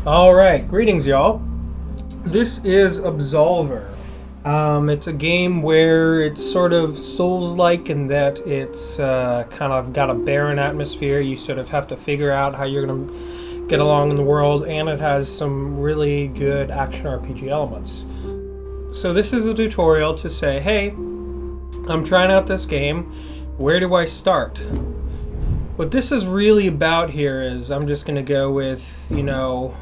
Alright, greetings y'all. This is Absolver. It's a game where it's sort of Souls-like in that it's kind of got a barren atmosphere. You sort of have to figure out how you're going to get along in the world, and it has some really good action RPG elements. So this is a tutorial to say, hey, I'm trying out this game. Where do I start? What this is really about here is I'm just going to go with,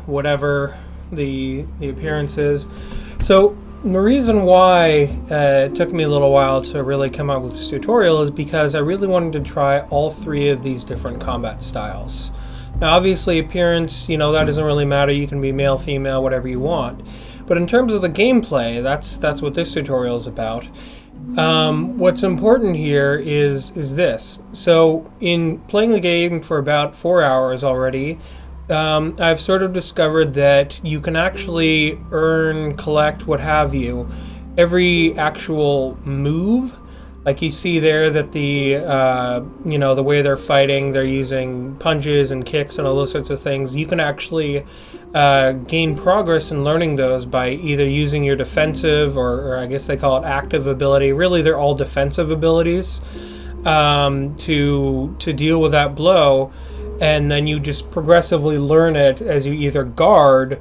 whatever the appearance is. So the reason why it took me a little while to really come up with this tutorial is because I really wanted to try all three of these different combat styles. Now obviously appearance, that doesn't really matter. You can be male, female, whatever you want. But in terms of the gameplay, that's what this tutorial is about. What's important here is this. So in playing the game for about 4 hours already, I've sort of discovered that you can actually earn, collect, what have you, every actual move. Like you see there that the way they're fighting, they're using punches and kicks and all those sorts of things. You can actually gain progress in learning those by either using your defensive or I guess they call it active ability. Really, they're all defensive abilities to deal with that blow, and then you just progressively learn it as you either guard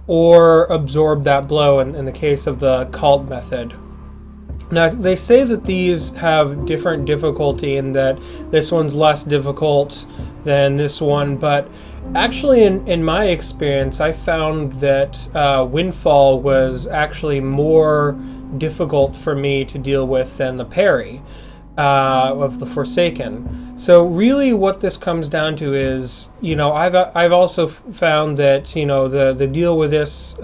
or absorb that blow in the case of the cult method. Now, they say that these have different difficulty and that this one's less difficult than this one, but actually in my experience, I found that Windfall was actually more difficult for me to deal with than the parry of the Forsaken. So really what this comes down to is, I've also found that, the deal with this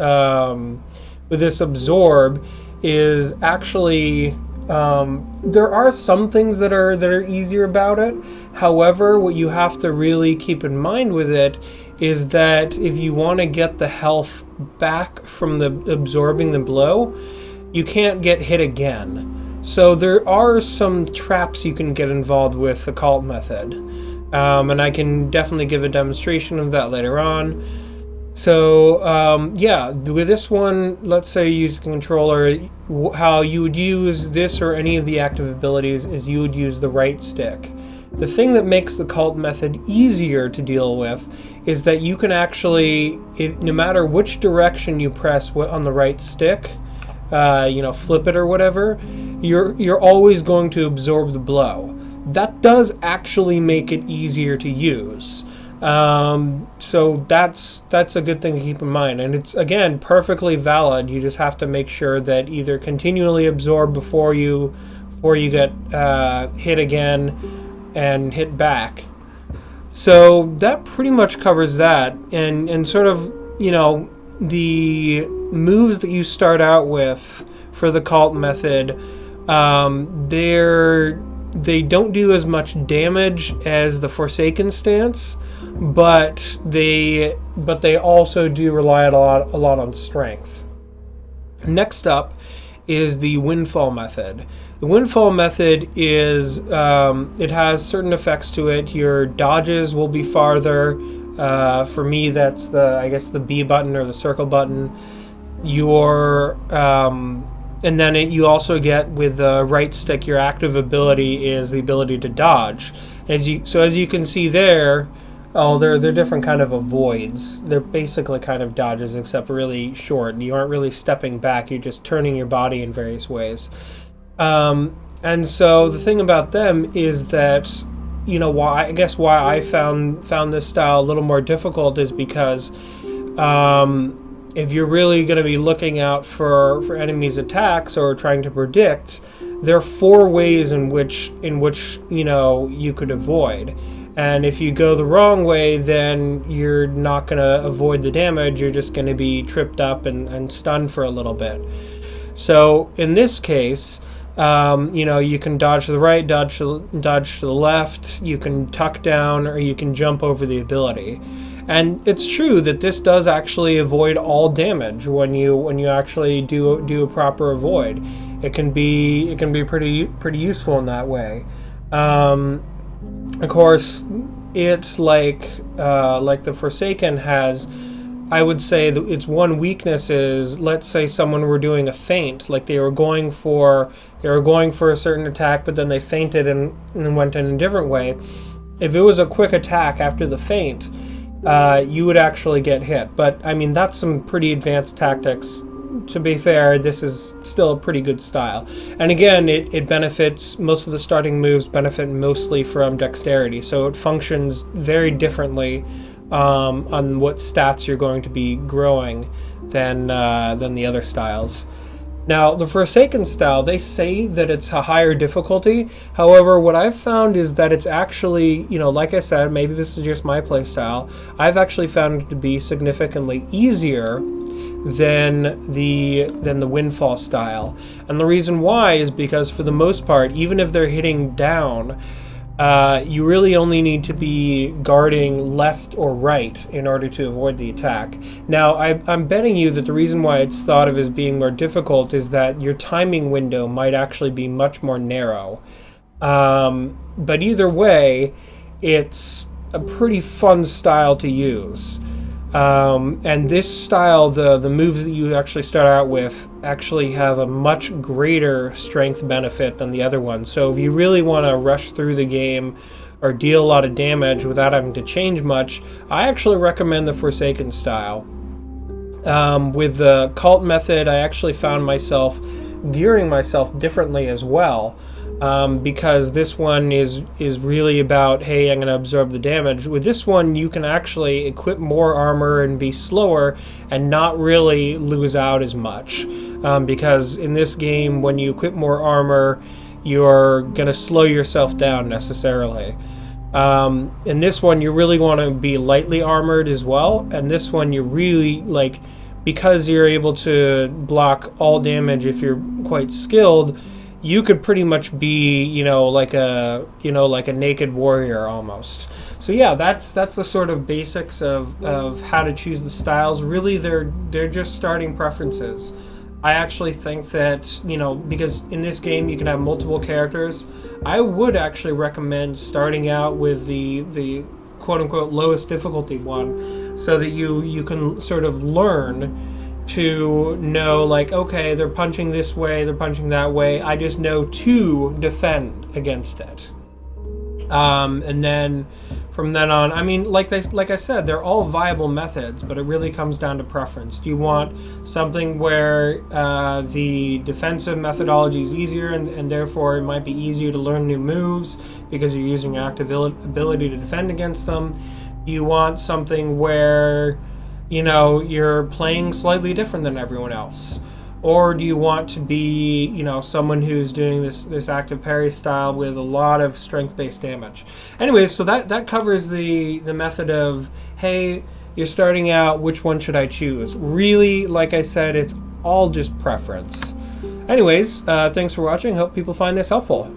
absorb is actually there are some things that are easier about it. However, what you have to really keep in mind with it is that if you want to get the health back from the absorbing the blow, you can't get hit again. So there are some traps you can get involved with the cult method, and I can definitely give a demonstration of that later on. So, with this one, let's say you use a controller, how you would use this or any of the active abilities is you would use the right stick. The thing that makes the cult method easier to deal with is that you can actually, no matter which direction you press on the right stick, flip it or whatever, you're always going to absorb the blow. That does actually make it easier to use. So that's a good thing to keep in mind, and it's again perfectly valid. You just have to make sure that either continually absorb before you get hit again and hit back. So that pretty much covers that, and sort of the moves that you start out with for the cult method, they don't do as much damage as the Forsaken stance, but they also do rely a lot on strength. Next up is the Windfall method. The Windfall method is it has certain effects to it. Your dodges will be farther. For me, that's the B button or the circle button. And then you also get with the right stick, your active ability is the ability to dodge. As you can see there, they're different kind of avoids. They're basically kind of dodges, except really short. You aren't really stepping back. You're just turning your body in various ways. And so the thing about them is that, why I found this style a little more difficult is because if you're really going to be looking out for enemies' attacks or trying to predict, there are 4 ways in which you could avoid. And if you go the wrong way, then you're not going to avoid the damage. You're just going to be tripped up and stunned for a little bit. So in this case, you can dodge to the right, dodge to the left. You can tuck down, or you can jump over the ability. And it's true that this does actually avoid all damage when you actually do a proper avoid. It can be pretty useful in that way. Of course, it like the Forsaken has I would say that its one weakness is, let's say someone were doing a feint, like they were going for a certain attack, but then they feinted and went in a different way. If it was a quick attack after the feint, you would actually get hit. But I mean, that's some pretty advanced tactics. To be fair, this is still a pretty good style. And again, it benefits, most of the starting moves benefit mostly from dexterity, so it functions very differently on what stats you're going to be growing than the other styles. Now, the Forsaken style, they say that it's a higher difficulty. However, what I've found is that it's actually, like I said, maybe this is just my playstyle, I've actually found it to be significantly easier than the Windfall style. And the reason why is because, for the most part, even if they're hitting down, you really only need to be guarding left or right in order to avoid the attack. Now, I'm betting you that the reason why it's thought of as being more difficult is that your timing window might actually be much more narrow. But either way, it's a pretty fun style to use. And this style, the moves that you actually start out with actually have a much greater strength benefit than the other one. So if you really want to rush through the game or deal a lot of damage without having to change much, I actually recommend the Forsaken style. With the cult method, I actually found myself gearing myself differently as well. Because this one is really about, hey, I'm going to absorb the damage. With this one, you can actually equip more armor and be slower and not really lose out as much. Because in this game, when you equip more armor, you're going to slow yourself down necessarily. In this one, you really want to be lightly armored as well. And this one, you really, because you're able to block all damage if you're quite skilled, you could pretty much be, like a naked warrior almost. So yeah, that's the sort of basics of how to choose the styles. Really, they're just starting preferences. I actually think that, because in this game you can have multiple characters, I would actually recommend starting out with the quote-unquote lowest difficulty one, so that you can sort of learn to know, okay, they're punching this way, they're punching that way, I just know to defend against it. And then from then on, I mean, like I said, they're all viable methods, but it really comes down to preference. Do you want something where the defensive methodology is easier, and therefore it might be easier to learn new moves because you're using your active ability to defend against them? Do you want something where you're playing slightly different than everyone else? Or do you want to be, someone who's doing this active parry style with a lot of strength-based damage? Anyways, so that covers the method of, hey, you're starting out, which one should I choose? Really, like I said, it's all just preference. Anyways, thanks for watching. Hope people find this helpful.